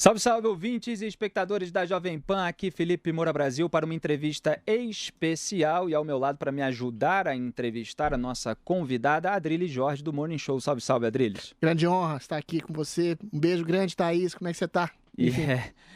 Salve, salve, ouvintes e espectadores da Jovem Pan, aqui Felipe Moura Brasil para uma entrevista especial e ao meu lado para me ajudar a entrevistar a nossa convidada, Adriles Jorge do Morning Show. Salve, salve, Adriles. Grande honra estar aqui com você. Um beijo grande, Thaís. Como é que você tá? E Enfim,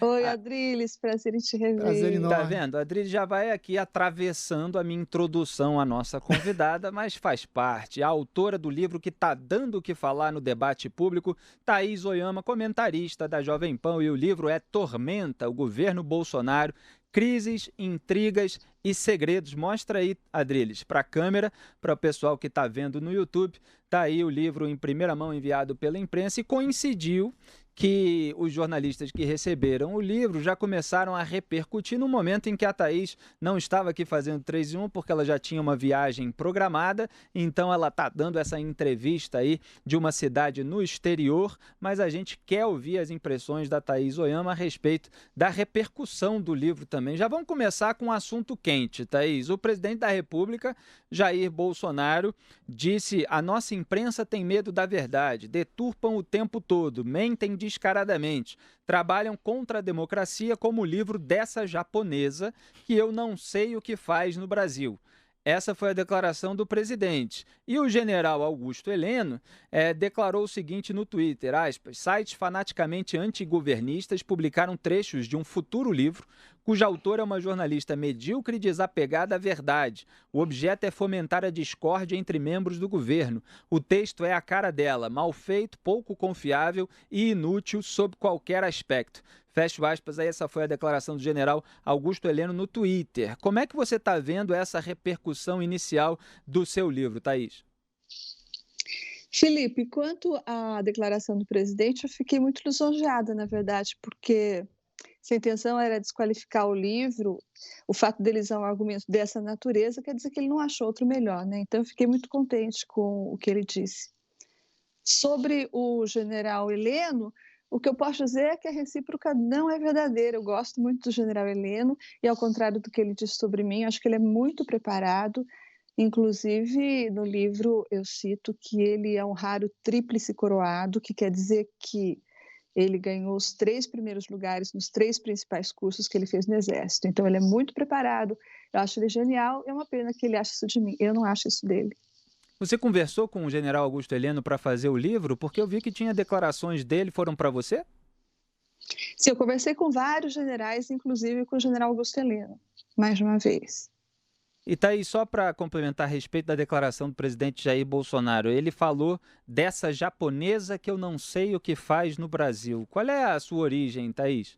Oi, a- Adriles, prazer em te prazer rever. tá enorme. vendo? A Adriles já vai aqui atravessando a minha introdução à nossa convidada, mas faz parte. A autora do livro que tá dando o que falar no debate público, Thaís Oyama, comentarista da Jovem Pan, e o livro é Tormenta, o governo Bolsonaro, crises, intrigas e segredos. Mostra aí, Adriles, para a câmera, para o pessoal que está vendo no YouTube. Tá aí o livro em primeira mão enviado pela imprensa e coincidiu que os jornalistas que receberam o livro já começaram a repercutir no momento em que a Thaís não estava aqui fazendo 3 em 1, porque ela já tinha uma viagem programada, então ela está dando essa entrevista aí de uma cidade no exterior, mas a gente quer ouvir as impressões da Thaís Oyama a respeito da repercussão do livro também. Já vamos começar com um assunto quente, Thaís. O presidente da República, Jair Bolsonaro, disse: a nossa imprensa tem medo da verdade, deturpam o tempo todo, mentem descaradamente, trabalham contra a democracia, como o livro dessa japonesa que eu não sei o que faz no Brasil. Essa foi a declaração do presidente. E o general Augusto Heleno declarou o seguinte no Twitter, aspas, sites fanaticamente antigovernistas publicaram trechos de um futuro livro cuja autora é uma jornalista medíocre e desapegada à verdade. O objeto é fomentar a discórdia entre membros do governo. O texto é a cara dela, mal feito, pouco confiável e inútil sob qualquer aspecto. Fecho aspas, aí essa foi a declaração do general Augusto Heleno no Twitter. Como é que você está vendo essa repercussão inicial do seu livro, Thaís? Felipe, quanto à declaração do presidente, eu fiquei muito lisonjeada, na verdade, porque se a intenção era desqualificar o livro, o fato dele usar um argumento dessa natureza quer dizer que ele não achou outro melhor, né? Então eu fiquei muito contente com o que ele disse. Sobre o general Heleno, o que eu posso dizer é que a recíproca não é verdadeira. Eu gosto muito do general Heleno e, ao contrário do que ele disse sobre mim, acho que ele é muito preparado. Inclusive, no livro eu cito que ele é um raro tríplice coroado, que quer dizer que ele ganhou os 3 primeiros lugares nos 3 principais cursos que ele fez no Exército. Então, ele é muito preparado, eu acho ele genial, é uma pena que ele ache isso de mim, eu não acho isso dele. Você conversou com o general Augusto Heleno para fazer o livro? Porque eu vi que tinha declarações dele, foram para você? Sim, eu conversei com vários generais, inclusive com o general Augusto Heleno, mais de uma vez. E tá aí, só para complementar a respeito da declaração do presidente Jair Bolsonaro, ele falou dessa japonesa que eu não sei o que faz no Brasil. Qual é a sua origem, Thaís?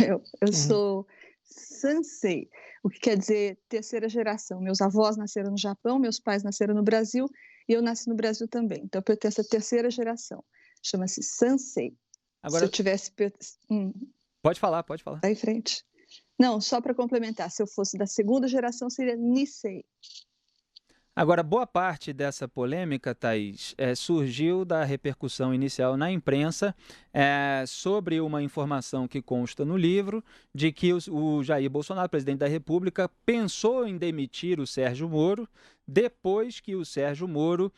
Eu sou Sansei, o que quer dizer terceira geração. Meus avós nasceram no Japão, meus pais nasceram no Brasil e eu nasci no Brasil também. Então, eu pertenço à terceira geração. Chama-se Sansei. Se eu Agora, tivesse... pode falar, pode falar. Vai em frente. Não, só para complementar, se eu fosse da segunda geração, seria Nisei. Agora, boa parte dessa polêmica, Thaís, surgiu da repercussão inicial na imprensa sobre uma informação que consta no livro de que o Jair Bolsonaro, presidente da República, pensou em demitir o Sérgio Moro depois que o Sérgio Moro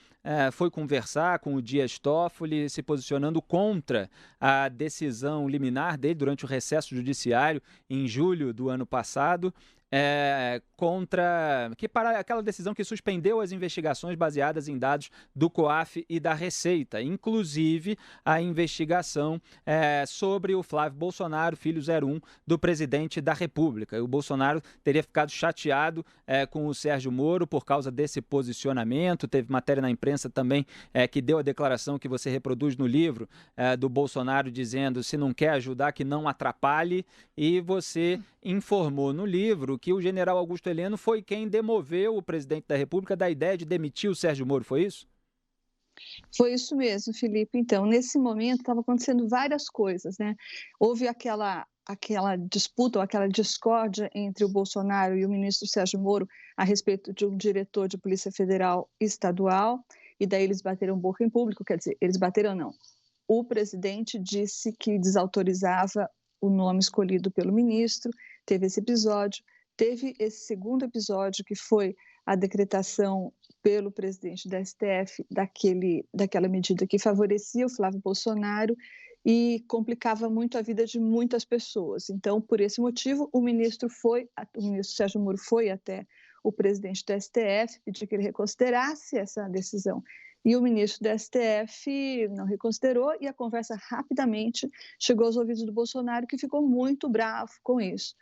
foi conversar com o Dias Toffoli, se posicionando contra a decisão liminar dele durante o recesso judiciário em julho do ano passado, para aquela decisão que suspendeu as investigações baseadas em dados do COAF e da Receita, inclusive a investigação sobre o Flávio Bolsonaro, filho 01 do presidente da República. O Bolsonaro teria ficado chateado com o Sérgio Moro por causa desse posicionamento. Teve matéria na imprensa também que deu a declaração que você reproduz no livro do Bolsonaro dizendo: se não quer ajudar, que não atrapalhe, e você informou no livro que o general Augusto Heleno foi quem demoveu o presidente da República da ideia de demitir o Sérgio Moro, foi isso? Foi isso mesmo, Felipe. Então, nesse momento, estava acontecendo várias coisas, né? Houve aquela disputa, ou aquela discórdia entre o Bolsonaro e o ministro Sérgio Moro a respeito de um diretor de Polícia Federal estadual, e daí eles bateram boca em público, quer dizer, eles bateram não. O presidente disse que desautorizava o nome escolhido pelo ministro, teve esse episódio. Teve esse segundo episódio, que foi a decretação pelo presidente da STF daquela medida que favorecia o Flávio Bolsonaro, e complicava muito a vida de muitas pessoas. Então, por esse motivo, o ministro Sérgio Moro foi até o presidente do STF, pedir que ele reconsiderasse essa decisão. E o ministro do STF não reconsiderou e a conversa rapidamente chegou aos ouvidos do Bolsonaro, que ficou muito bravo com isso.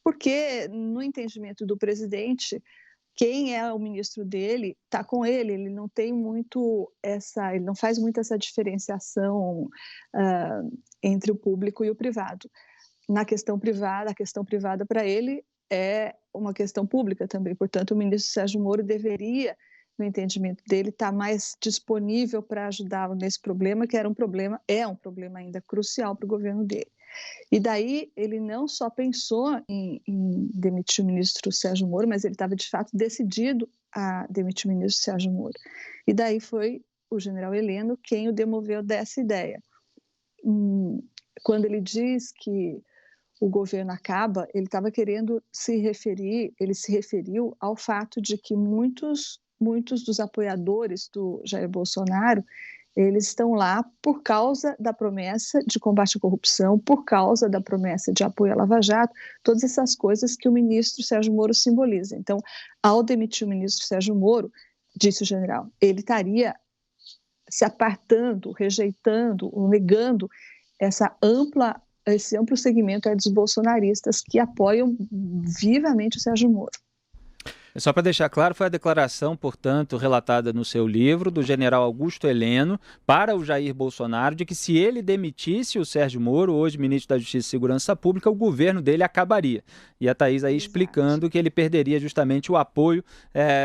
Porque, no entendimento do presidente, quem é o ministro dele está com ele não tem muito ele não faz muito essa diferenciação entre o público e o privado. Na questão privada, a questão privada para ele é uma questão pública também, portanto, o ministro Sérgio Moro deveria, no entendimento dele, estar mais disponível para ajudá-lo nesse problema, que é um problema ainda crucial para o governo dele. E daí ele não só pensou em demitir o ministro Sérgio Moro, mas ele estava de fato decidido a demitir o ministro Sérgio Moro. E daí foi o general Heleno quem o demoveu dessa ideia. Quando ele diz que o governo acaba, ele estava querendo ele se referiu ao fato de que muitos dos apoiadores do Jair Bolsonaro, eles estão lá por causa da promessa de combate à corrupção, por causa da promessa de apoio à Lava Jato, todas essas coisas que o ministro Sérgio Moro simboliza. Então, ao demitir o ministro Sérgio Moro, disse o general, ele estaria se apartando, rejeitando, negando esse amplo segmento dos bolsonaristas que apoiam vivamente o Sérgio Moro. Só para deixar claro, foi a declaração, portanto, relatada no seu livro, do general Augusto Heleno, para o Jair Bolsonaro, de que se ele demitisse o Sérgio Moro, hoje ministro da Justiça e Segurança Pública, o governo dele acabaria. E a Thaís aí explicando que ele perderia justamente o apoio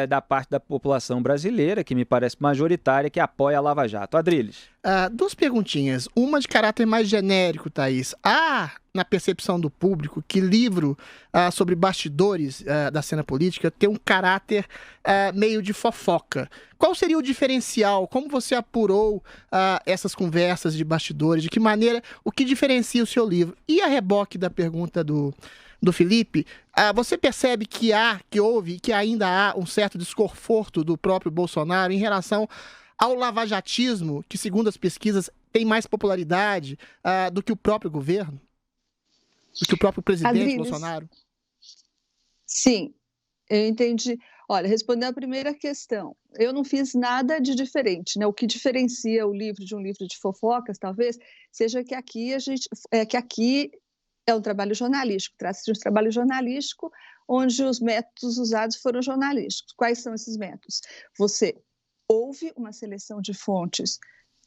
da parte da população brasileira, que me parece majoritária, que apoia a Lava Jato. Adriles. Duas perguntinhas. Uma de caráter mais genérico, Thaís. Na percepção do público, que livro sobre bastidores da cena política tem um caráter meio de fofoca. Qual seria o diferencial? Como você apurou essas conversas de bastidores? De que maneira, o que diferencia o seu livro? E a reboque da pergunta do Felipe, você percebe que houve e que ainda há um certo desconforto do próprio Bolsonaro em relação ao lavajatismo, que, segundo as pesquisas, tem mais popularidade do que o próprio governo? Do que o próprio presidente Adriles, Bolsonaro? Sim, eu entendi. Olha, respondendo a primeira questão, eu não fiz nada de diferente, né? O que diferencia o livro de um livro de fofocas, talvez, seja que aqui é um trabalho jornalístico, trata-se de um trabalho jornalístico onde os métodos usados foram jornalísticos. Quais são esses métodos? Você ouve uma seleção de fontes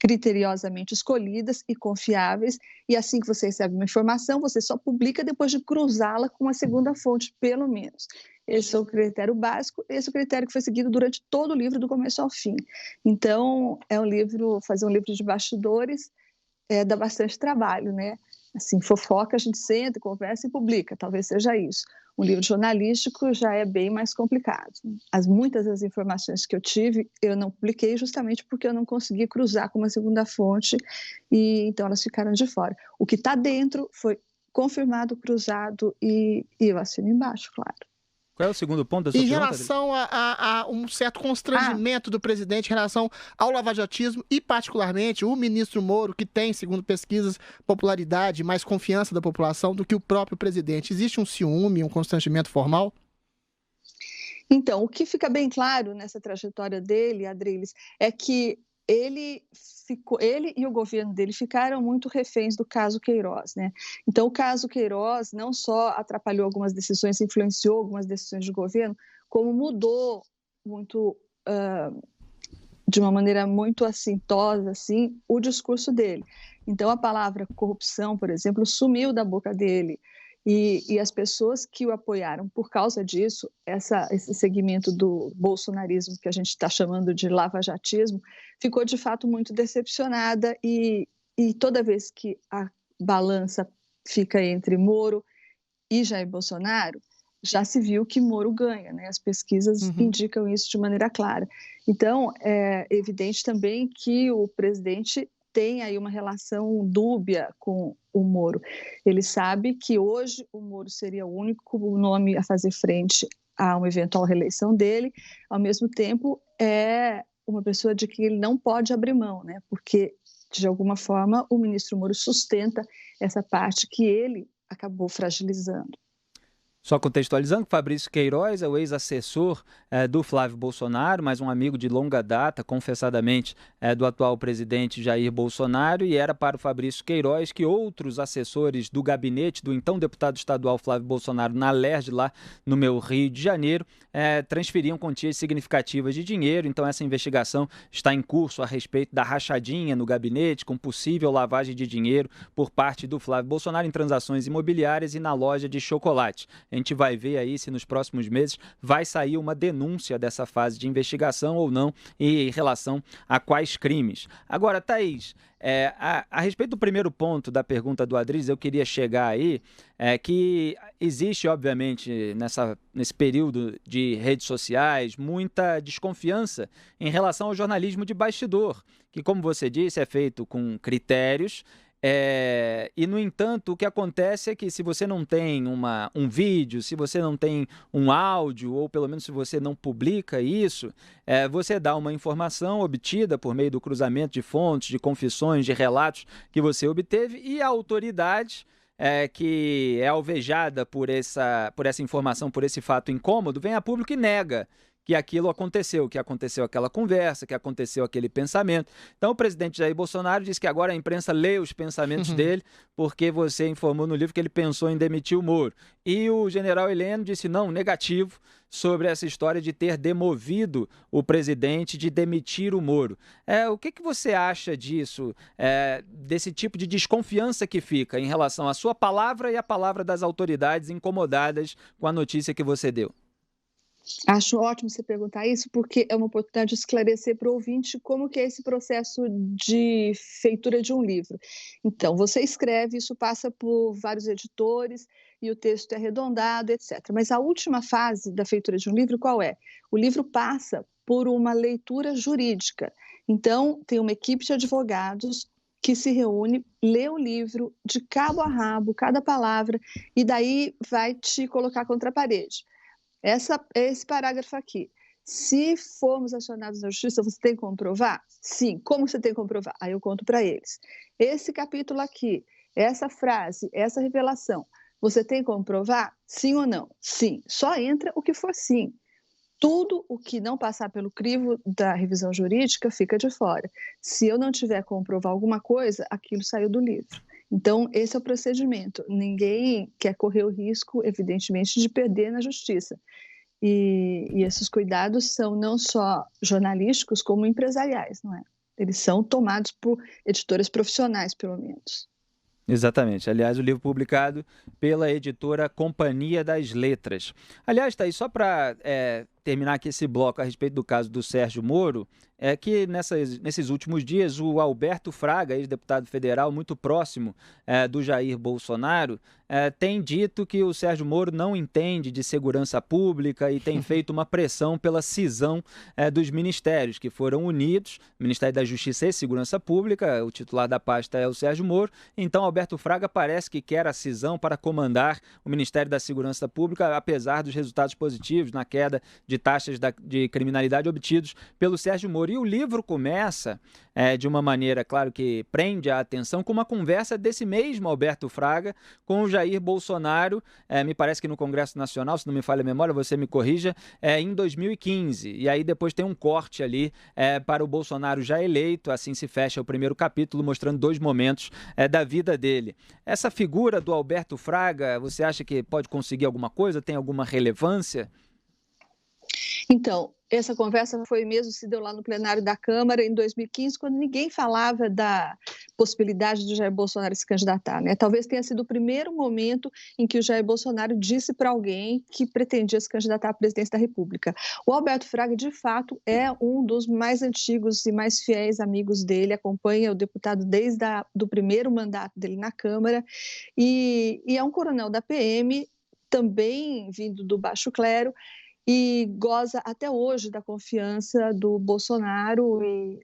criteriosamente escolhidas e confiáveis, e assim que você recebe uma informação, você só publica depois de cruzá-la com uma segunda fonte, pelo menos. Esse é o critério básico, esse é o critério que foi seguido durante todo o livro, do começo ao fim. Então, fazer um livro de bastidores dá bastante trabalho, né? Assim, fofoca, a gente senta, conversa e publica, talvez seja isso. Um livro jornalístico já é bem mais complicado. Muitas das informações que eu tive, eu não publiquei justamente porque eu não consegui cruzar com uma segunda fonte, e então elas ficaram de fora. O que está dentro foi confirmado, cruzado, e eu assino embaixo, claro. Qual é o segundo ponto da sua pergunta? Em relação a um certo constrangimento do presidente em relação ao lavajatismo e, particularmente, o ministro Moro, que tem, segundo pesquisas, popularidade, mais confiança da população do que o próprio presidente. Existe um ciúme, um constrangimento formal? Então, o que fica bem claro nessa trajetória dele, Adriles, é que ele e o governo dele ficaram muito reféns do caso Queiroz, né? Então, o caso Queiroz não só atrapalhou algumas decisões, influenciou algumas decisões de governo, como mudou muito, de uma maneira muito assintosa, assim, o discurso dele. Então, a palavra corrupção, por exemplo, sumiu da boca dele. E as pessoas que o apoiaram por causa disso, esse segmento do bolsonarismo que a gente está chamando de lavajatismo, ficou de fato muito decepcionada, e toda vez que a balança fica entre Moro e Jair Bolsonaro, já se viu que Moro ganha, né? As pesquisas indicam isso de maneira clara. Então, é evidente também que o presidente tem aí uma relação dúbia com o Moro. Ele sabe que hoje o Moro seria o único nome a fazer frente a uma eventual reeleição dele, ao mesmo tempo é uma pessoa de que ele não pode abrir mão, né? Porque De alguma forma, o ministro Moro sustenta essa parte que ele acabou fragilizando. Só contextualizando, Fabrício Queiroz é o ex-assessor do Flávio Bolsonaro, mas um amigo de longa data, confessadamente, do atual presidente Jair Bolsonaro, e era para o Fabrício Queiroz que outros assessores do gabinete do então deputado estadual Flávio Bolsonaro na LERJ, lá no meu Rio de Janeiro, transferiam quantias significativas de dinheiro. Então essa investigação está em curso a respeito da rachadinha no gabinete, com possível lavagem de dinheiro por parte do Flávio Bolsonaro em transações imobiliárias e na loja de chocolate. A gente vai ver aí se nos próximos meses vai sair uma denúncia dessa fase de investigação ou não em relação a quais crimes. Agora, Thaís, a respeito do primeiro ponto da pergunta do Adriles, eu queria chegar aí, que existe, obviamente, nesse período de redes sociais, muita desconfiança em relação ao jornalismo de bastidor, que, como você disse, é feito com critérios. E, no entanto, o que acontece é que se você não tem um vídeo, se você não tem um áudio, ou pelo menos se você não publica isso, você dá uma informação obtida por meio do cruzamento de fontes, de confissões, de relatos que você obteve, e a autoridade que é alvejada por essa informação, por esse fato incômodo, vem a público e nega que aquilo aconteceu, que aconteceu aquela conversa, que aconteceu aquele pensamento. Então o presidente Jair Bolsonaro disse que agora a imprensa lê os pensamentos dele, porque você informou no livro que ele pensou em demitir o Moro. E o general Heleno disse não, negativo, sobre essa história de ter demovido o presidente, de demitir o Moro. O que você acha disso, desse tipo de desconfiança que fica em relação à sua palavra e à palavra das autoridades incomodadas com a notícia que você deu? Acho ótimo você perguntar isso, porque é uma oportunidade de esclarecer para o ouvinte como que é esse processo de feitura de um livro. Então, você escreve, isso passa por vários editores e o texto é arredondado, etc. Mas a última fase da feitura de um livro, qual é? O livro passa por uma leitura jurídica. Então, tem uma equipe de advogados que se reúne, lê o livro de cabo a rabo, cada palavra, e daí vai te colocar contra a parede. Esse parágrafo aqui. Se formos acionados na justiça, você tem que comprovar? Sim. Como você tem que comprovar? Aí eu conto para eles. Esse capítulo aqui, essa frase, essa revelação, você tem que comprovar? Sim ou não? Sim. Só entra o que for sim. Tudo o que não passar pelo crivo da revisão jurídica fica de fora. Se eu não tiver que comprovar alguma coisa, aquilo saiu do livro. Então, esse é o procedimento. Ninguém quer correr o risco, evidentemente, de perder na justiça. E esses cuidados são não só jornalísticos, como empresariais, não é? Eles são tomados por editoras profissionais, pelo menos. Exatamente. Aliás, o livro publicado pela editora Companhia das Letras. Aliás, Thaís, só para terminar aqui esse bloco a respeito do caso do Sérgio Moro, é que nesses últimos dias o Alberto Fraga, ex-deputado federal muito próximo do Jair Bolsonaro, tem dito que o Sérgio Moro não entende de segurança pública e tem feito uma pressão pela cisão dos ministérios que foram unidos, Ministério da Justiça e Segurança Pública, o titular da pasta é o Sérgio Moro, então Alberto Fraga parece que quer a cisão para comandar o Ministério da Segurança Pública, apesar dos resultados positivos na queda de taxas de criminalidade obtidos pelo Sérgio Moro. E o livro começa de uma maneira, claro, que prende a atenção, com uma conversa desse mesmo Alberto Fraga com o Jair Bolsonaro, me parece que no Congresso Nacional, se não me falha a memória, você me corrija, em 2015. E aí depois tem um corte ali para o Bolsonaro já eleito, assim se fecha o primeiro capítulo, mostrando dois momentos da vida dele. Essa figura do Alberto Fraga, você acha que pode conseguir alguma coisa? Tem alguma relevância? Então, essa conversa se deu lá no plenário da Câmara em 2015, quando ninguém falava da possibilidade de Jair Bolsonaro se candidatar, né? Talvez tenha sido o primeiro momento em que o Jair Bolsonaro disse para alguém que pretendia se candidatar à presidência da República. O Alberto Fraga, de fato, é um dos mais antigos e mais fiéis amigos dele, acompanha o deputado desde o primeiro mandato dele na Câmara, e é um coronel da PM, também vindo do baixo clero, e goza até hoje da confiança do Bolsonaro e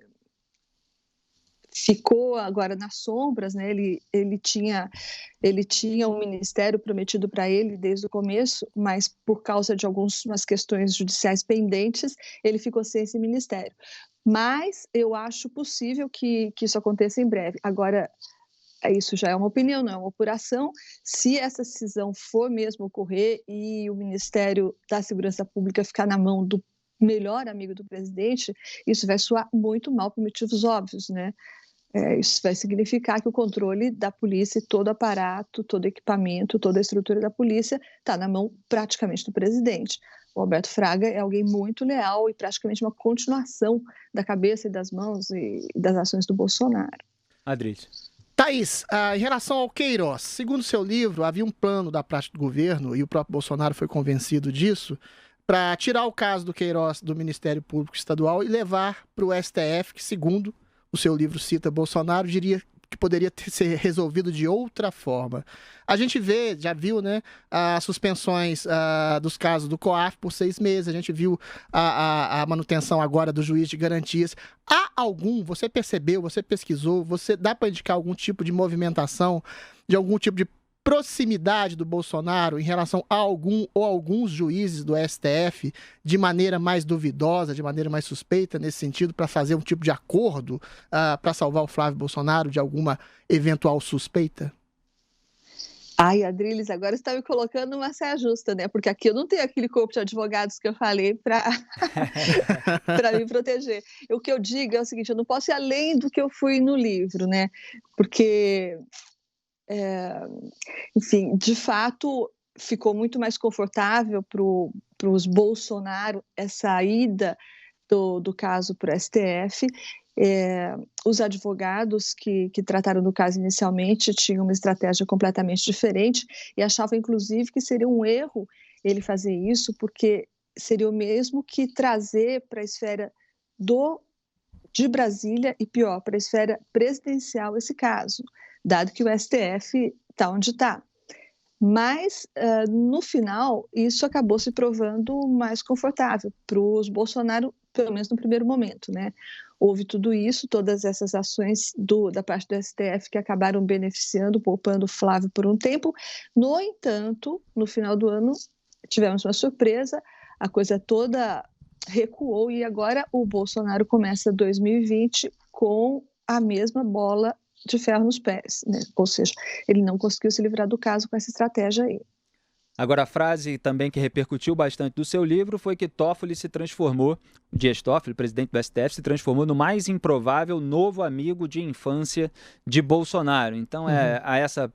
ficou agora nas sombras, né? Ele tinha um ministério prometido para ele desde o começo, mas por causa de algumas questões judiciais pendentes, ele ficou sem esse ministério. Mas eu acho possível que isso aconteça em breve. Agora, isso já é uma opinião, não é uma apuração. Se essa cisão for mesmo ocorrer e o Ministério da Segurança Pública ficar na mão do melhor amigo do presidente, isso vai soar muito mal por motivos óbvios, né? Isso vai significar que o controle da polícia, todo o aparato, todo o equipamento, toda a estrutura da polícia está na mão praticamente do presidente. O Alberto Fraga é alguém muito leal e praticamente uma continuação da cabeça e das mãos e das ações do Bolsonaro. Adriles. Thaís, em relação ao Queiroz, segundo seu livro, havia um plano da parte do governo, e o próprio Bolsonaro foi convencido disso, para tirar o caso do Queiroz do Ministério Público Estadual e levar para o STF, que, segundo o seu livro cita Bolsonaro, diria que poderia ser resolvido de outra forma. A gente já viu, né, as suspensões dos casos do COAF por 6 meses, a gente viu a manutenção agora do juiz de garantias. Há você percebeu, você pesquisou, dá para indicar algum tipo de movimentação, de algum tipo de proximidade do Bolsonaro em relação a algum ou alguns juízes do STF de maneira mais duvidosa, de maneira mais suspeita nesse sentido, para fazer um tipo de acordo para salvar o Flávio Bolsonaro de alguma eventual suspeita? Ai, Adriles, agora você está me colocando numa saia justa, né? Porque aqui eu não tenho aquele corpo de advogados que eu falei para me proteger. O que eu digo é o seguinte, eu não posso ir além do que eu fui no livro, né? Porque... enfim, de fato, ficou muito mais confortável para os Bolsonaro essa ida do caso para o STF. Os advogados que trataram do caso inicialmente tinham uma estratégia completamente diferente e achavam, inclusive, que seria um erro ele fazer isso, porque seria o mesmo que trazer para a esfera de Brasília e, pior, para a esfera presidencial esse caso, dado que o STF está onde está. Mas, no final, isso acabou se provando mais confortável para os Bolsonaro, pelo menos no primeiro momento, né? Houve tudo isso, todas essas ações da parte do STF que acabaram beneficiando, poupando o Flávio por um tempo. No entanto, no final do ano, tivemos uma surpresa, a coisa toda recuou e agora o Bolsonaro começa 2020 com a mesma bola de ferro nos pés, né? Ou seja, ele não conseguiu se livrar do caso com essa estratégia aí. Agora, a frase também que repercutiu bastante do seu livro foi que Dias Toffoli, presidente do STF, se transformou no mais improvável novo amigo de infância de Bolsonaro. Então, a essa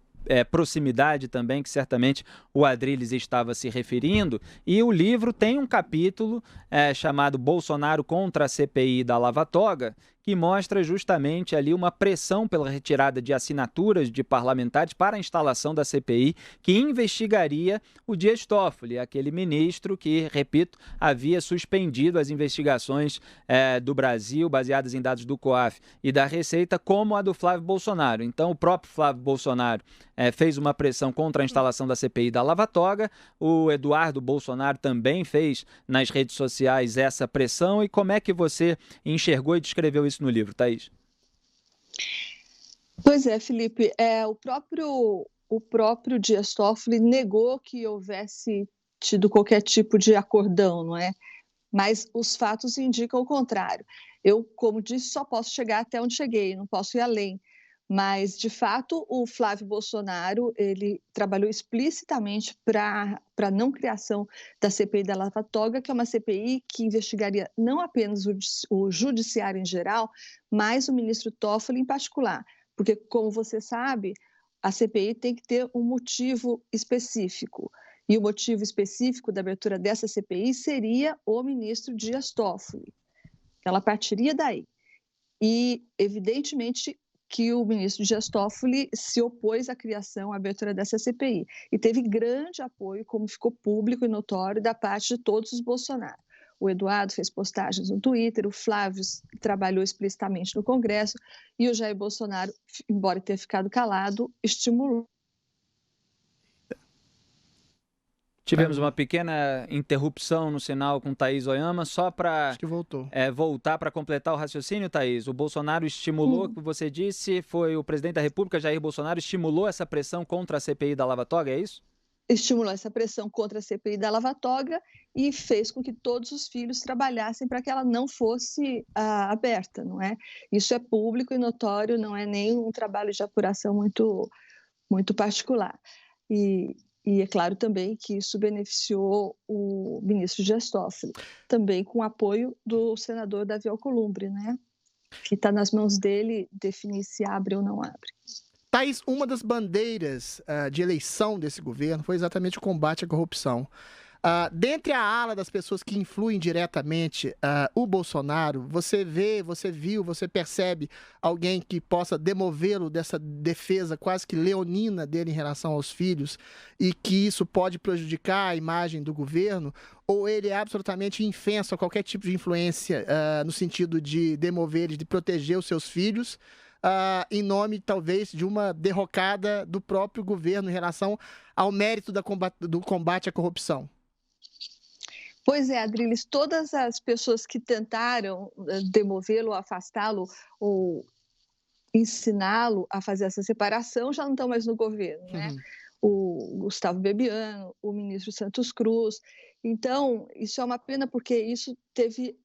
proximidade também que certamente o Adriles estava se referindo, e o livro tem um capítulo chamado Bolsonaro contra a CPI da Lava Toga, que mostra justamente ali uma pressão pela retirada de assinaturas de parlamentares para a instalação da CPI que investigaria o Dias Toffoli, aquele ministro que, repito, havia suspendido as investigações do Brasil, baseadas em dados do COAF e da Receita, como a do Flávio Bolsonaro. Então, o próprio Flávio Bolsonaro fez uma pressão contra a instalação da CPI da Lava Toga, o Eduardo Bolsonaro também fez nas redes sociais essa pressão. E como é que você enxergou e descreveu isso no livro, Thaís? Pois é, Felipe, o próprio Dias Toffoli negou que houvesse tido qualquer tipo de acordão, não é? Mas os fatos indicam o contrário. Eu, como disse, só posso chegar até onde cheguei, não posso ir além. Mas, de fato, o Flávio Bolsonaro, ele trabalhou explicitamente para a não criação da CPI da Lava Toga, que é uma CPI que investigaria não apenas o judiciário em geral, mas o ministro Toffoli em particular. Porque, como você sabe, a CPI tem que ter um motivo específico. E o motivo específico da abertura dessa CPI seria o ministro Dias Toffoli. Ela partiria daí. E, evidentemente, que o ministro Dias Toffoli se opôs à criação, à abertura dessa CPI. E teve grande apoio, como ficou público e notório, da parte de todos os Bolsonaro. O Eduardo fez postagens no Twitter, o Flávio trabalhou explicitamente no Congresso e o Jair Bolsonaro, embora tenha ficado calado, estimulou. Tivemos uma pequena interrupção no sinal com Thaís Oyama, só para voltar para completar o raciocínio, Thaís. O Bolsonaro estimulou, como você disse, foi o presidente da República, Jair Bolsonaro, estimulou essa pressão contra a CPI da Lava Toga, é isso? estimulou essa pressão contra a CPI da Lava Toga e fez com que todos os filhos trabalhassem para que ela não fosse aberta, não é? Isso é público e notório, não é nem um trabalho de apuração muito particular. E é claro também que isso beneficiou o ministro Dias Toffoli, também com o apoio do senador Davi Alcolumbre, né? Que está nas mãos dele definir se abre ou não abre. Thaís, uma das bandeiras de eleição desse governo foi exatamente o combate à corrupção. Dentre a ala das pessoas que influem diretamente o Bolsonaro, você viu, você percebe alguém que possa demovê-lo dessa defesa quase que leonina dele em relação aos filhos e que isso pode prejudicar a imagem do governo? Ou ele é absolutamente infenso a qualquer tipo de influência no sentido de demover, de proteger os seus filhos? Em nome, talvez, de uma derrocada do próprio governo em relação ao mérito do combate à corrupção? Pois é, Adriles, todas as pessoas que tentaram demovê-lo, afastá-lo ou ensiná-lo a fazer essa separação já não estão mais no governo, né? O Gustavo Bebiano, o ministro Santos Cruz. Então, isso é uma pena porque isso teve,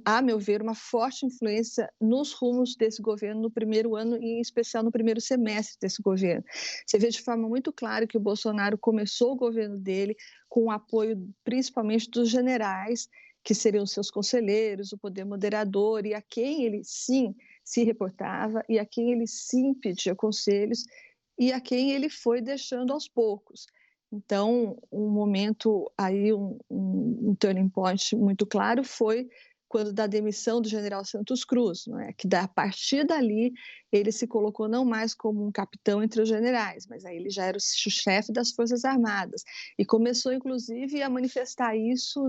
a meu ver, uma forte influência nos rumos desse governo no primeiro ano e, em especial, no primeiro semestre desse governo. Você vê de forma muito clara que o Bolsonaro começou o governo dele com o apoio principalmente dos generais, que seriam seus conselheiros, o poder moderador, e a quem ele, sim, se reportava, e a quem ele, sim, pedia conselhos, e a quem ele foi deixando aos poucos. Então, um momento aí, um turning point muito claro foi quando da demissão do general Santos Cruz, não é? Que a partir dali ele se colocou não mais como um capitão entre os generais, mas aí ele já era o chefe das Forças Armadas e começou inclusive a manifestar isso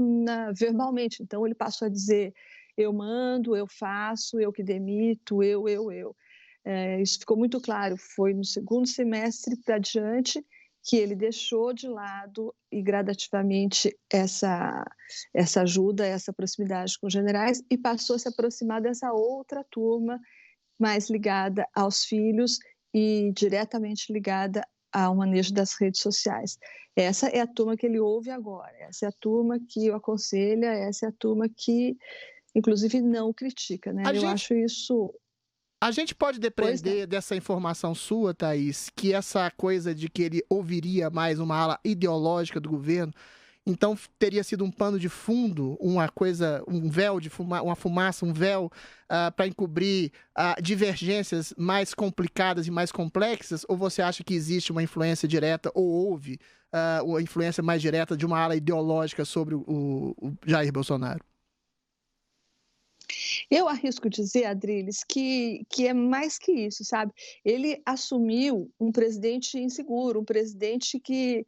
verbalmente. Então ele passou a dizer: eu mando, eu faço, eu que demito, eu. Isso ficou muito claro, foi no segundo semestre para diante que ele deixou de lado e gradativamente essa ajuda, essa proximidade com os generais e passou a se aproximar dessa outra turma mais ligada aos filhos e diretamente ligada ao manejo das redes sociais. Essa é a turma que ele ouve agora, essa é a turma que o aconselha, essa é a turma que, inclusive, não o critica, né? Eu acho isso... A gente pode depreender dessa informação sua, Thaís, que essa coisa de que ele ouviria mais uma ala ideológica do governo, então teria sido um pano de fundo, uma coisa, um véu de uma fumaça, um véu para encobrir divergências mais complicadas e mais complexas? Ou você acha que existe uma influência direta, ou houve uma influência mais direta de uma ala ideológica sobre o Jair Bolsonaro? Eu arrisco dizer, Adriles, que é mais que isso, sabe? Ele assumiu um presidente inseguro, um presidente que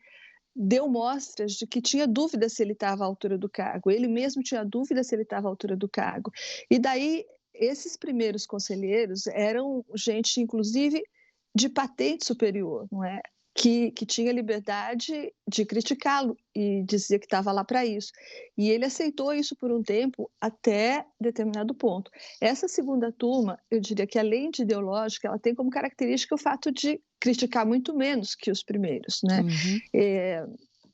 deu mostras de que tinha dúvida se ele estava à altura do cargo. Ele mesmo tinha dúvida se ele estava à altura do cargo. E daí, esses primeiros conselheiros eram gente, inclusive, de patente superior, não é? Que tinha liberdade de criticá-lo e dizia que estava lá para isso. E ele aceitou isso por um tempo até determinado ponto. Essa segunda turma, eu diria que além de ideológica, ela tem como característica o fato de criticar muito menos que os primeiros, né?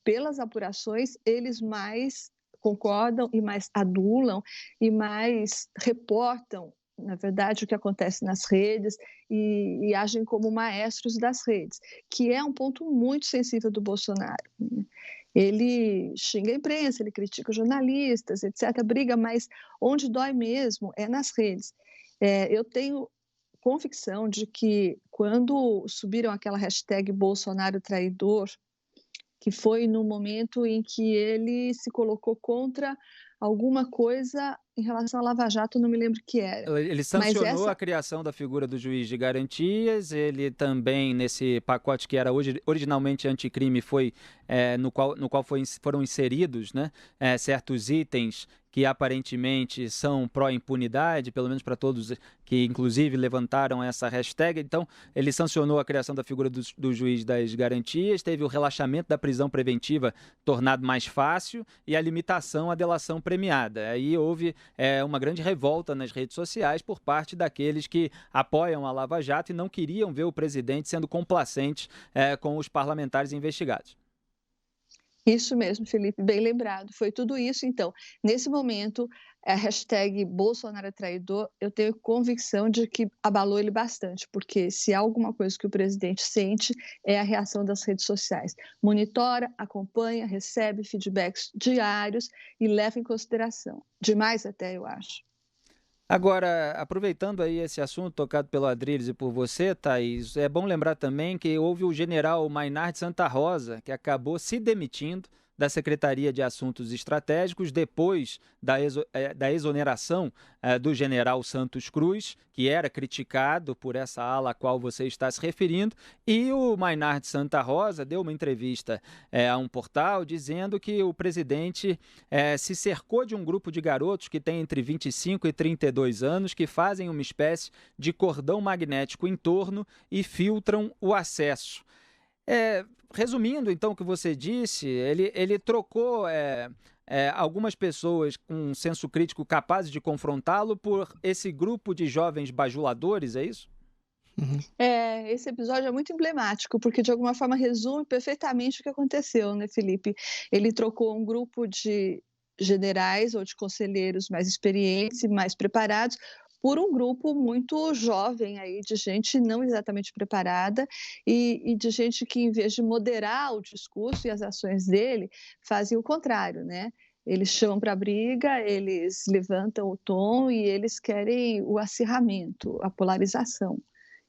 Pelas apurações, eles mais concordam e mais adulam e mais reportam, na verdade, o que acontece nas redes e agem como maestros das redes, que é um ponto muito sensível do Bolsonaro. Ele xinga a imprensa, ele critica os jornalistas, etc., briga, mas onde dói mesmo é nas redes. Eu tenho convicção de que quando subiram aquela hashtag Bolsonaro traidor, que foi no momento em que ele se colocou contra alguma coisa em relação à Lava Jato, não me lembro o que era. Ele sancionou a criação da figura do juiz de garantias, ele também, nesse pacote que era originalmente anticrime, no qual foram inseridos, né, certos itens que aparentemente são pró-impunidade, pelo menos para todos que inclusive levantaram essa hashtag. Então, ele sancionou a criação da figura do juiz das garantias, teve o relaxamento da prisão preventiva tornado mais fácil e a limitação à delação premiada. Aí houve uma grande revolta nas redes sociais por parte daqueles que apoiam a Lava Jato e não queriam ver o presidente sendo complacente com os parlamentares investigados. Isso mesmo, Felipe, bem lembrado. Foi tudo isso. Então, nesse momento, a hashtag Bolsonaro é traidor, eu tenho convicção de que abalou ele bastante, porque se há alguma coisa que o presidente sente, é a reação das redes sociais. Monitora, acompanha, recebe feedbacks diários e leva em consideração. Demais até, eu acho. Agora, aproveitando aí esse assunto tocado pelo Adriles e por você, Thaís, é bom lembrar também que houve o general Maynard Santa Rosa, que acabou se demitindo da Secretaria de Assuntos Estratégicos depois da exoneração do general Santos Cruz, que era criticado por essa ala a qual você está se referindo, e o Maynard Santa Rosa deu uma entrevista a um portal dizendo que o presidente se cercou de um grupo de garotos que tem entre 25 e 32 anos, que fazem uma espécie de cordão magnético em torno e filtram o acesso. Resumindo, então, o que você disse, ele trocou algumas pessoas com um senso crítico capazes de confrontá-lo por esse grupo de jovens bajuladores, é isso? Uhum. Esse episódio é muito emblemático, porque de alguma forma resume perfeitamente o que aconteceu, né, Felipe? Ele trocou um grupo de generais ou de conselheiros mais experientes e mais preparados por um grupo muito jovem aí, de gente não exatamente preparada e de gente que, em vez de moderar o discurso e as ações dele, fazem o contrário, né? Eles chamam para a briga, eles levantam o tom e eles querem o acirramento, a polarização.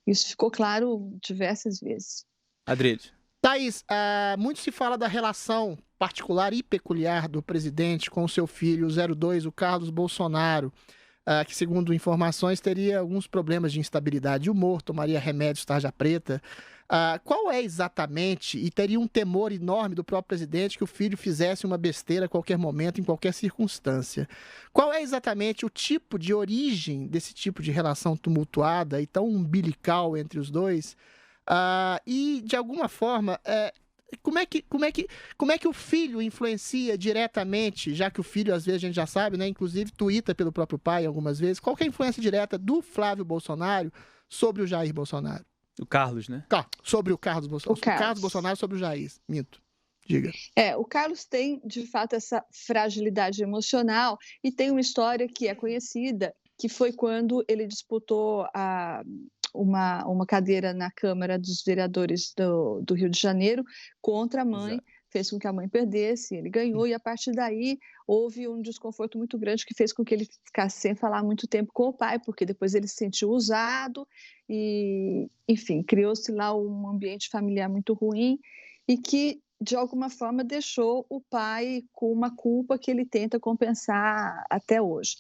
Isso ficou claro diversas vezes. Adriles. Thaís, muito se fala da relação particular e peculiar do presidente com o seu filho, o 02, o Carlos Bolsonaro, que, segundo informações, teria alguns problemas de instabilidade de humor, tomaria remédios tarja preta. Qual é exatamente, e teria um temor enorme do próprio presidente que o filho fizesse uma besteira a qualquer momento, em qualquer circunstância. Qual é exatamente o tipo de origem desse tipo de relação tumultuada e tão umbilical entre os dois? E, de alguma forma, como é que o filho influencia diretamente, já que o filho, às vezes, a gente já sabe, né, inclusive tuita pelo próprio pai algumas vezes, qual que é a influência direta do Flávio Bolsonaro sobre o Jair Bolsonaro? O Carlos, né? Sobre o Carlos Bolsonaro. O Carlos Bolsonaro sobre o Jair. Minto. Diga. O Carlos tem, de fato, essa fragilidade emocional e tem uma história que é conhecida, que foi quando ele disputou uma cadeira na Câmara dos Vereadores do Rio de Janeiro contra a mãe. Exato. Fez com que a mãe perdesse, ele ganhou, e a partir daí houve um desconforto muito grande que fez com que ele ficasse sem falar muito tempo com o pai, porque depois ele se sentiu usado e, enfim, criou-se lá um ambiente familiar muito ruim e que, de alguma forma, deixou o pai com uma culpa que ele tenta compensar até hoje.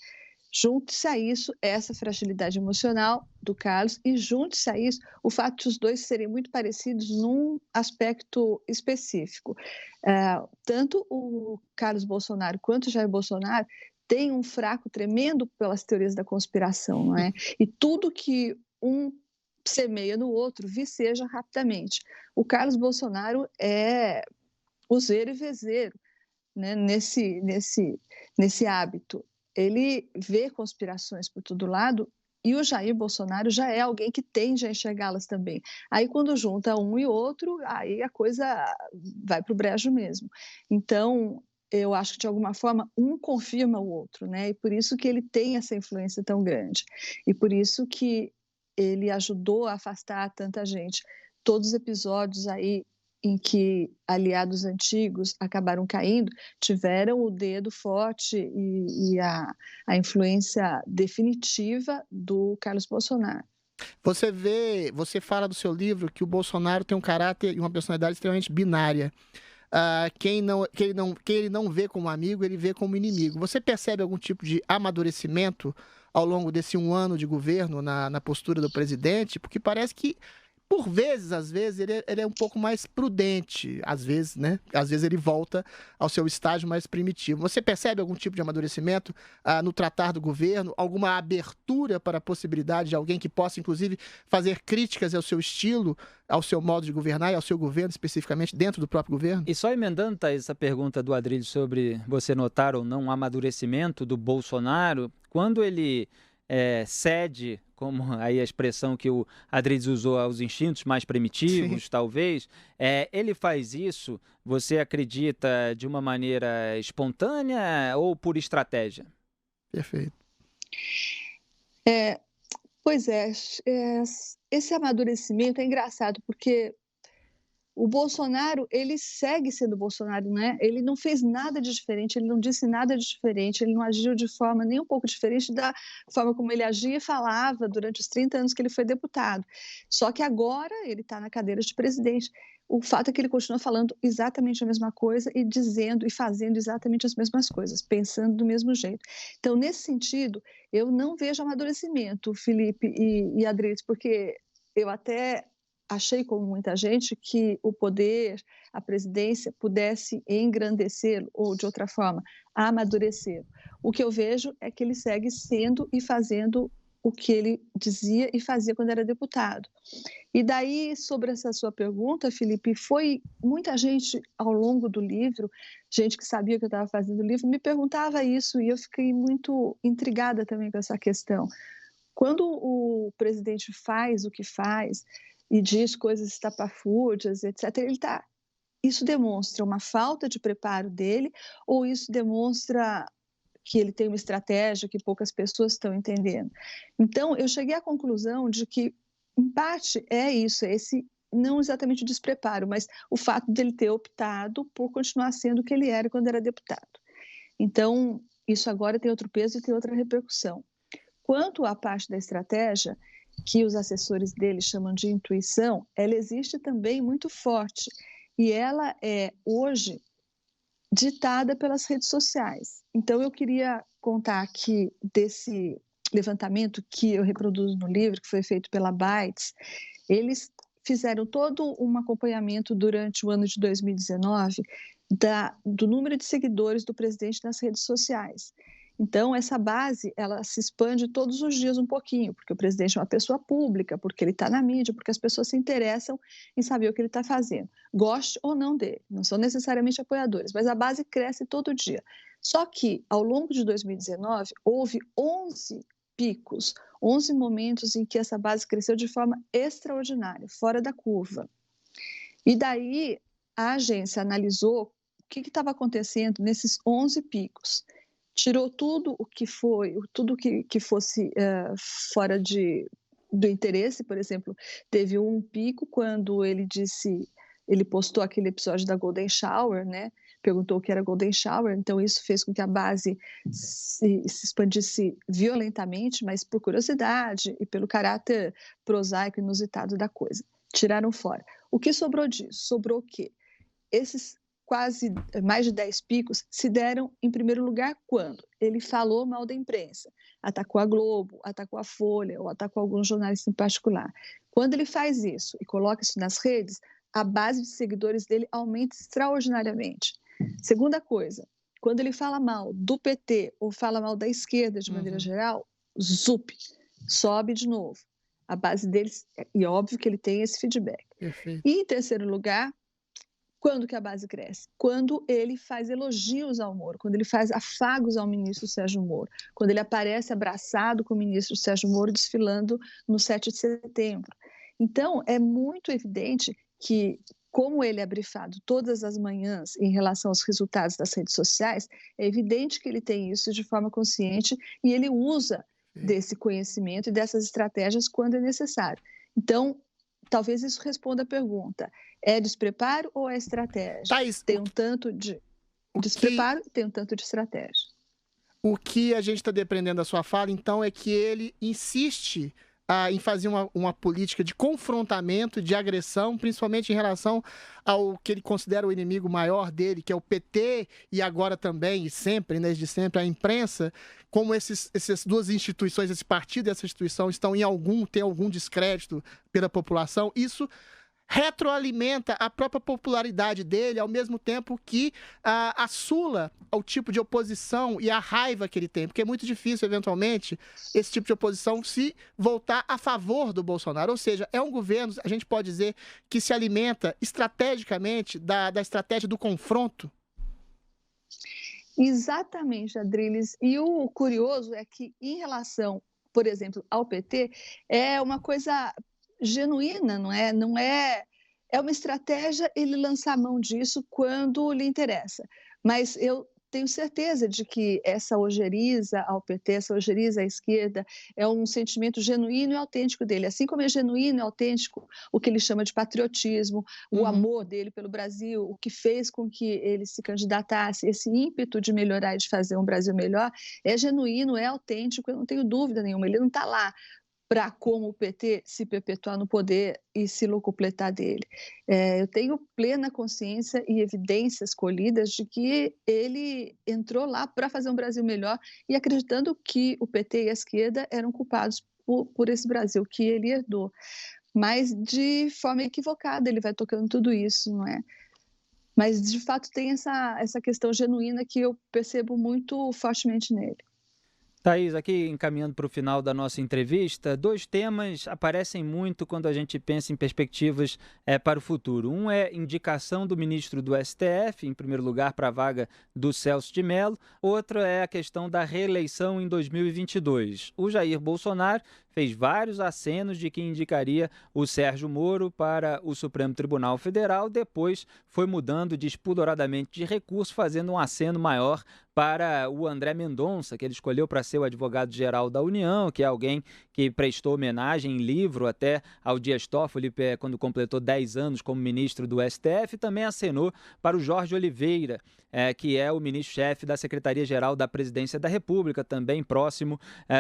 Junte-se a isso essa fragilidade emocional do Carlos e junte-se a isso o fato de os dois serem muito parecidos num aspecto específico. Tanto o Carlos Bolsonaro quanto o Jair Bolsonaro têm um fraco tremendo pelas teorias da conspiração, não é? E tudo que um semeia no outro viceja rapidamente. O Carlos Bolsonaro é useiro e vezeiro, né, nesse hábito. Ele vê conspirações por todo lado e o Jair Bolsonaro já é alguém que tende a enxergá-las também. Aí, quando junta um e outro, aí a coisa vai para o brejo mesmo. Então, eu acho que, de alguma forma, um confirma o outro, né? E por isso que ele tem essa influência tão grande. E por isso que ele ajudou a afastar tanta gente. Todos os episódios aí em que aliados antigos acabaram caindo, tiveram o dedo forte e a influência definitiva do Carlos Bolsonaro. Você fala do seu livro que o Bolsonaro tem um caráter e uma personalidade extremamente binária. Quem ele não vê como amigo, ele vê como inimigo. Você percebe algum tipo de amadurecimento ao longo desse 1 ano de governo na postura do presidente? Porque parece que, por vezes, às vezes, ele é um pouco mais prudente, às vezes, né? Às vezes ele volta ao seu estágio mais primitivo. Você percebe algum tipo de amadurecimento no tratar do governo? Alguma abertura para a possibilidade de alguém que possa, inclusive, fazer críticas ao seu estilo, ao seu modo de governar e ao seu governo, especificamente, dentro do próprio governo? E só emendando, Thaís, essa pergunta do Adriles sobre você notar ou não um amadurecimento do Bolsonaro, quando ele cede, como aí a expressão que o Adriles usou, aos instintos mais primitivos, Sim. talvez, ele faz isso, você acredita, de uma maneira espontânea ou por estratégia? Perfeito. Pois é, esse amadurecimento é engraçado, porque o Bolsonaro, ele segue sendo Bolsonaro, né? Ele não fez nada de diferente, ele não disse nada de diferente, ele não agiu de forma nem um pouco diferente da forma como ele agia e falava durante os 30 anos que ele foi deputado. Só que agora ele está na cadeira de presidente. O fato é que ele continua falando exatamente a mesma coisa e dizendo e fazendo exatamente as mesmas coisas, pensando do mesmo jeito. Então, nesse sentido, eu não vejo amadurecimento, Felipe e Adriles, porque eu até achei, como muita gente, que o poder, a presidência, pudesse engrandecê-lo ou, de outra forma, amadurecê-lo. O que eu vejo é que ele segue sendo e fazendo o que ele dizia e fazia quando era deputado. E daí, sobre essa sua pergunta, Felipe, foi muita gente ao longo do livro, gente que sabia que eu estava fazendo o livro, me perguntava isso e eu fiquei muito intrigada também com essa questão. Quando o presidente faz o que faz e diz coisas estapafúrdias, etc., isso demonstra uma falta de preparo dele ou isso demonstra que ele tem uma estratégia que poucas pessoas estão entendendo? Então, eu cheguei à conclusão de que, em parte, é isso, é esse não exatamente o despreparo, mas o fato dele ter optado por continuar sendo o que ele era quando era deputado. Então, isso agora tem outro peso e tem outra repercussão. Quanto à parte da estratégia, que os assessores dele chamam de intuição, ela existe também muito forte. E ela é, hoje, ditada pelas redes sociais. Então, eu queria contar aqui desse levantamento que eu reproduzo no livro, que foi feito pela Bytes. Eles fizeram todo um acompanhamento durante o ano de 2019 do número de seguidores do presidente nas redes sociais. Então, essa base, ela se expande todos os dias um pouquinho, porque o presidente é uma pessoa pública, porque ele está na mídia, porque as pessoas se interessam em saber o que ele está fazendo. Goste ou não dele, não são necessariamente apoiadores, mas a base cresce todo dia. Só que, ao longo de 2019, houve 11 picos, 11 momentos em que essa base cresceu de forma extraordinária, fora da curva. E daí, a agência analisou o que estava acontecendo nesses 11 picos. Tirou tudo o que foi, tudo que fosse fora do interesse. Por exemplo, teve um pico quando ele postou aquele episódio da Golden Shower, né? Perguntou o que era Golden Shower, então isso fez com que a base se expandisse violentamente, mas por curiosidade e pelo caráter prosaico, inusitado da coisa. Tiraram fora. O que sobrou disso? Sobrou o quê? Esses quase mais de 10 picos se deram em primeiro lugar quando ele falou mal da imprensa, atacou a Globo, atacou a Folha ou atacou alguns jornalistas em particular. Quando ele faz isso e coloca isso nas redes, a base de seguidores dele aumenta extraordinariamente. Segunda coisa, quando ele fala mal do PT ou fala mal da esquerda de maneira geral, sobe de novo. A base deles, e óbvio que ele tem esse feedback. Perfeito. E em terceiro lugar, quando que a base cresce? Quando ele faz elogios ao Moro, quando ele faz afagos ao ministro Sérgio Moro, quando ele aparece abraçado com o ministro Sérgio Moro desfilando no 7 de setembro. Então, é muito evidente que, como ele é brifado todas as manhãs em relação aos resultados das redes sociais, é evidente que ele tem isso de forma consciente e ele usa desse conhecimento e dessas estratégias quando é necessário. Então, talvez isso responda a pergunta: é despreparo ou é estratégia? Thaís, tem um tanto de despreparo e tem um tanto de estratégia. O que a gente está depreendendo da sua fala, então, é que ele insiste em fazer uma política de confrontamento, de agressão, principalmente em relação ao que ele considera o inimigo maior dele, que é o PT, e agora também, e sempre, desde sempre, a imprensa. Como essas duas instituições, esse partido e essa instituição têm algum descrédito pela população, isso retroalimenta a própria popularidade dele, ao mesmo tempo que assula o tipo de oposição e a raiva que ele tem, porque é muito difícil, eventualmente, esse tipo de oposição se voltar a favor do Bolsonaro. Ou seja, é um governo, a gente pode dizer, que se alimenta estrategicamente da estratégia do confronto. Exatamente, Adriles. E o curioso é que, em relação por exemplo, ao PT, é uma coisa genuína, não é? Não é, é uma estratégia ele lançar a mão disso quando lhe interessa. Mas eu tenho certeza de que essa ojeriza ao PT, essa ojeriza à esquerda, é um sentimento genuíno e autêntico dele. Assim como é genuíno e autêntico o que ele chama de patriotismo, o amor dele pelo Brasil, o que fez com que ele se candidatasse, esse ímpeto de melhorar e de fazer um Brasil melhor, é genuíno, é autêntico, eu não tenho dúvida nenhuma. Ele não está lá para, como o PT, se perpetuar no poder e se locupletar dele. Eu tenho plena consciência e evidências colhidas de que ele entrou lá para fazer um Brasil melhor e acreditando que o PT e a esquerda eram culpados por esse Brasil que ele herdou. Mas de forma equivocada ele vai tocando tudo isso, não é? Mas, de fato, tem essa questão genuína que eu percebo muito fortemente nele. Thaís, aqui encaminhando para o final da nossa entrevista, 2 temas aparecem muito quando a gente pensa em perspectivas para o futuro. Um é indicação do ministro do STF, em primeiro lugar para a vaga do Celso de Mello. Outro é a questão da reeleição em 2022. O Jair Bolsonaro fez vários acenos de que indicaria o Sérgio Moro para o Supremo Tribunal Federal, depois foi mudando despudoradamente de recurso, fazendo um aceno maior para o André Mendonça, que ele escolheu para ser o advogado-geral da União, que é alguém que prestou homenagem em livro até ao Dias Toffoli, quando completou 10 anos como ministro do STF, e também acenou para o Jorge Oliveira, que é o ministro-chefe da Secretaria-Geral da Presidência da República, também próximo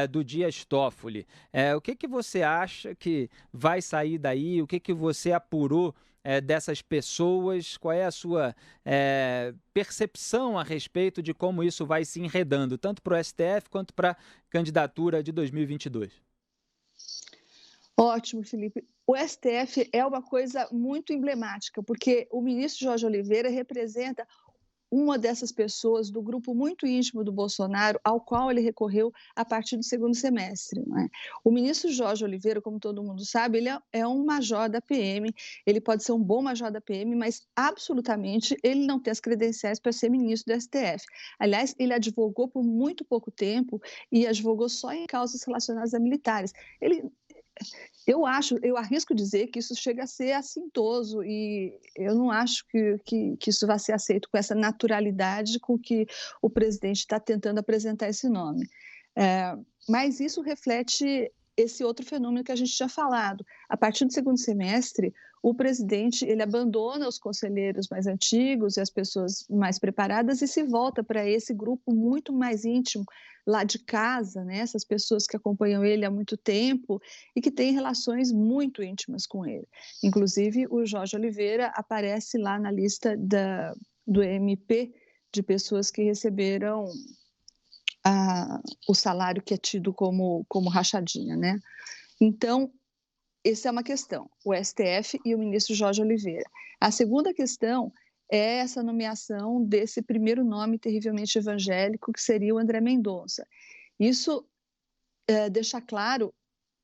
do Dias Toffoli. O que você acha que vai sair daí? O que você apurou dessas pessoas? Qual é a sua percepção a respeito de como isso vai se enredando, tanto para o STF quanto para a candidatura de 2022? Ótimo, Felipe. O STF é uma coisa muito emblemática, porque o ministro Jorge Oliveira representa uma dessas pessoas do grupo muito íntimo do Bolsonaro, ao qual ele recorreu a partir do segundo semestre. Não é? O ministro Jorge Oliveira, como todo mundo sabe, ele é um major da PM, ele pode ser um bom major da PM, mas absolutamente ele não tem as credenciais para ser ministro do STF. Aliás, ele advogou por muito pouco tempo e advogou só em causas relacionadas a militares. Eu arrisco dizer que isso chega a ser assintoso e eu não acho que isso vai ser aceito com essa naturalidade com que o presidente está tentando apresentar esse nome. Mas isso reflete esse outro fenômeno que a gente tinha falado. A partir do segundo semestre, o presidente ele abandona os conselheiros mais antigos e as pessoas mais preparadas e se volta para esse grupo muito mais íntimo lá de casa, né? Essas pessoas que acompanham ele há muito tempo e que têm relações muito íntimas com ele. Inclusive, o Jorge Oliveira aparece lá na lista do MP de pessoas que receberam o salário que é tido como rachadinha, né? Então, essa é uma questão, o STF e o ministro Jorge Oliveira. A segunda questão é essa nomeação desse primeiro nome terrivelmente evangélico, que seria o André Mendonça. Isso deixa claro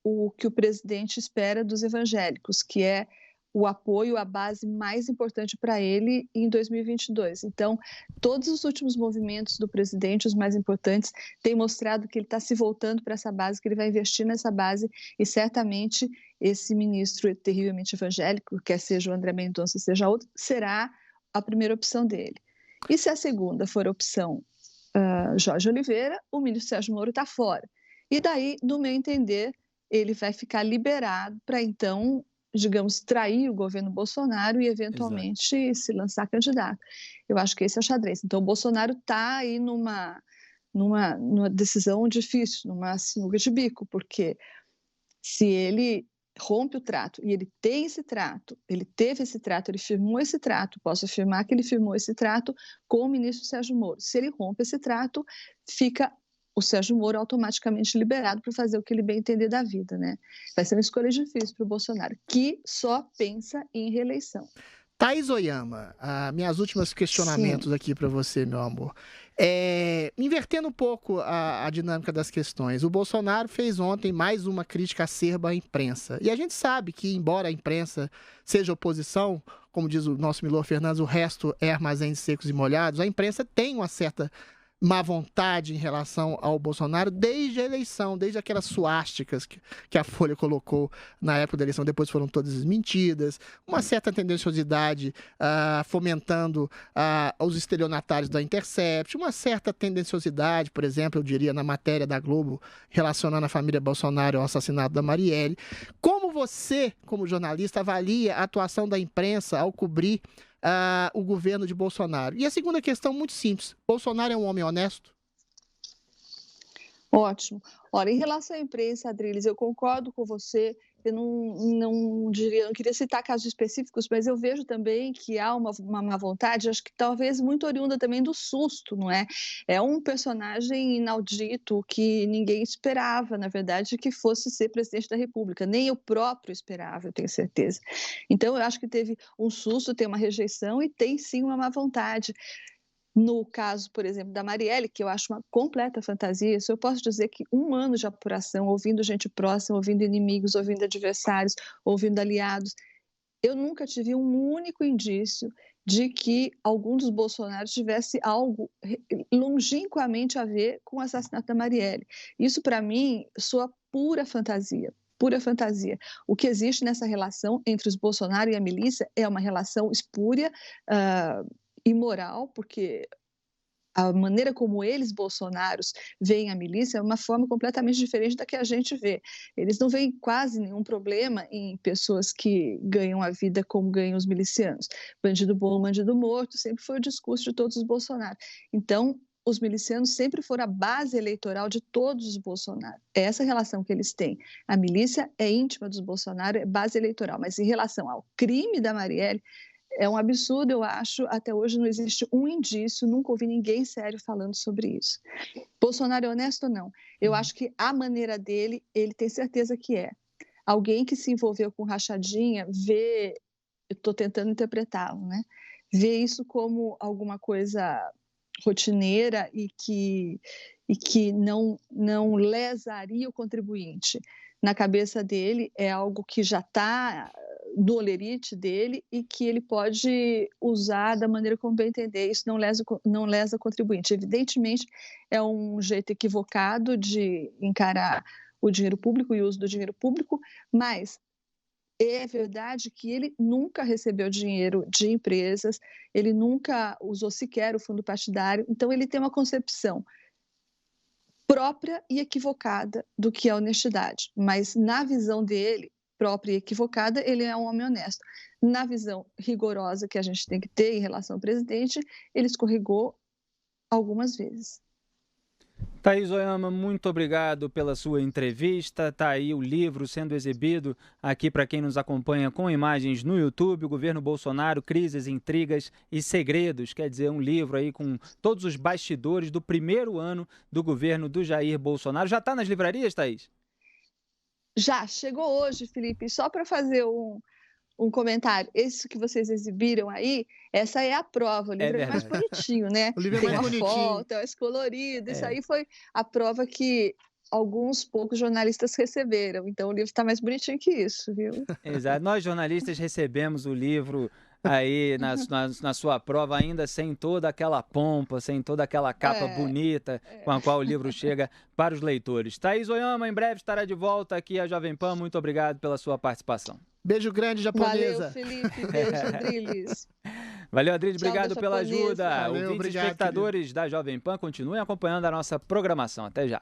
o que o presidente espera dos evangélicos, que é o apoio, a base mais importante para ele em 2022. Então, todos os últimos movimentos do presidente, os mais importantes, têm mostrado que ele está se voltando para essa base, que ele vai investir nessa base e certamente esse ministro terrivelmente evangélico, quer seja o André Mendonça, seja outro, será a primeira opção dele. E se a segunda for a opção Jorge Oliveira, o ministro Sérgio Moro está fora. E daí, no meu entender, ele vai ficar liberado para então, digamos, trair o governo Bolsonaro e eventualmente se lançar candidato. Eu acho que esse é o xadrez. Então, o Bolsonaro está aí numa decisão difícil, numa sinuca de bico, porque se ele rompe o trato, e ele tem esse trato, ele teve esse trato, ele firmou esse trato, posso afirmar que ele firmou esse trato com o ministro Sérgio Moro. Se ele rompe esse trato, fica o Sérgio Moro automaticamente liberado para fazer o que ele bem entender da vida, né? Vai ser uma escolha difícil para o Bolsonaro, que só pensa em reeleição. Thaís Oyama, minhas últimos questionamentos aqui para você, meu amor. Invertendo um pouco a dinâmica das questões, o Bolsonaro fez ontem mais uma crítica acerba à imprensa. E a gente sabe que, embora a imprensa seja oposição, como diz o nosso Milor Fernandes, o resto é armazéns secos e molhados, a imprensa tem uma certa má vontade em relação ao Bolsonaro desde a eleição, desde aquelas suásticas que a Folha colocou na época da eleição, depois foram todas desmentidas, uma certa tendenciosidade fomentando os estelionatários da Intercept, uma certa tendenciosidade, por exemplo, eu diria na matéria da Globo, relacionando a família Bolsonaro ao assassinato da Marielle. Como você, como jornalista, avalia a atuação da imprensa ao cobrir o governo de Bolsonaro? E a segunda questão, muito simples: Bolsonaro é um homem honesto? Ótimo. Olha, em relação à imprensa, Adriles, eu concordo com você. Eu não queria citar casos específicos, mas eu vejo também que há uma má vontade, acho que talvez muito oriunda também do susto, não é? É um personagem inaudito que ninguém esperava, na verdade, que fosse ser presidente da República. Nem eu próprio esperava, eu tenho certeza. Então, eu acho que teve um susto, tem uma rejeição e tem sim uma má vontade. No caso, por exemplo, da Marielle, que eu acho uma completa fantasia, isso eu posso dizer que 1 ano de apuração, ouvindo gente próxima, ouvindo inimigos, ouvindo adversários, ouvindo aliados, eu nunca tive um único indício de que algum dos Bolsonaros tivesse algo longínquamente a ver com o assassinato da Marielle. Isso, para mim, soa pura fantasia. Pura fantasia. O que existe nessa relação entre os Bolsonaro e a milícia é uma relação espúria, imoral, porque a maneira como eles, bolsonaros, veem a milícia é uma forma completamente diferente da que a gente vê. Eles não veem quase nenhum problema em pessoas que ganham a vida como ganham os milicianos. Bandido bom, bandido morto, sempre foi o discurso de todos os Bolsonaros. Então, os milicianos sempre foram a base eleitoral de todos os Bolsonaro. É essa relação que eles têm. A milícia é íntima dos Bolsonaro, é base eleitoral, mas em relação ao crime da Marielle, é um absurdo, eu acho. Até hoje não existe um indício, nunca ouvi ninguém sério falando sobre isso. Bolsonaro é honesto ou não? Eu acho que a maneira dele, ele tem certeza que é. Alguém que se envolveu com rachadinha vê, eu estou tentando interpretá-lo, né? Vê isso como alguma coisa rotineira e que não lesaria o contribuinte. Na cabeça dele é algo que já está do olerite dele e que ele pode usar da maneira como bem entender. Isso não lesa o contribuinte. Evidentemente, é um jeito equivocado de encarar o dinheiro público e o uso do dinheiro público, mas é verdade que ele nunca recebeu dinheiro de empresas, ele nunca usou sequer o fundo partidário, então ele tem uma concepção própria e equivocada do que é honestidade, mas na visão dele, própria e equivocada, ele é um homem honesto. Na visão rigorosa que a gente tem que ter em relação ao presidente, ele escorregou algumas vezes. Thaís Oyama, muito obrigado pela sua entrevista. Está aí o livro sendo exibido aqui para quem nos acompanha com imagens no YouTube, o Governo Bolsonaro, Crises, Intrigas e Segredos. Quer dizer, um livro aí com todos os bastidores do primeiro ano do governo do Jair Bolsonaro. Já está nas livrarias, Thaís? Já, chegou hoje, Felipe. Só para fazer um comentário, esse que vocês exibiram aí, essa é a prova, o livro é mais bonitinho, né? O livro é tem mais uma bonitinho. foto, é mais colorido, isso aí foi a prova que alguns poucos jornalistas receberam, então o livro está mais bonitinho que isso, viu? Exato, nós jornalistas recebemos o livro aí na sua prova ainda sem toda aquela pompa, sem toda aquela capa bonita com a qual o livro chega para os leitores. Thaís Oyama, em breve estará de volta aqui à Jovem Pan, muito obrigado pela sua participação. Beijo grande, japonesa. Valeu, Felipe. Beijo, Adriles. Valeu, Adriles. Obrigado pela ajuda. Valeu, Ouvintes e espectadores da Jovem Pan, continuem acompanhando a nossa programação. Até já.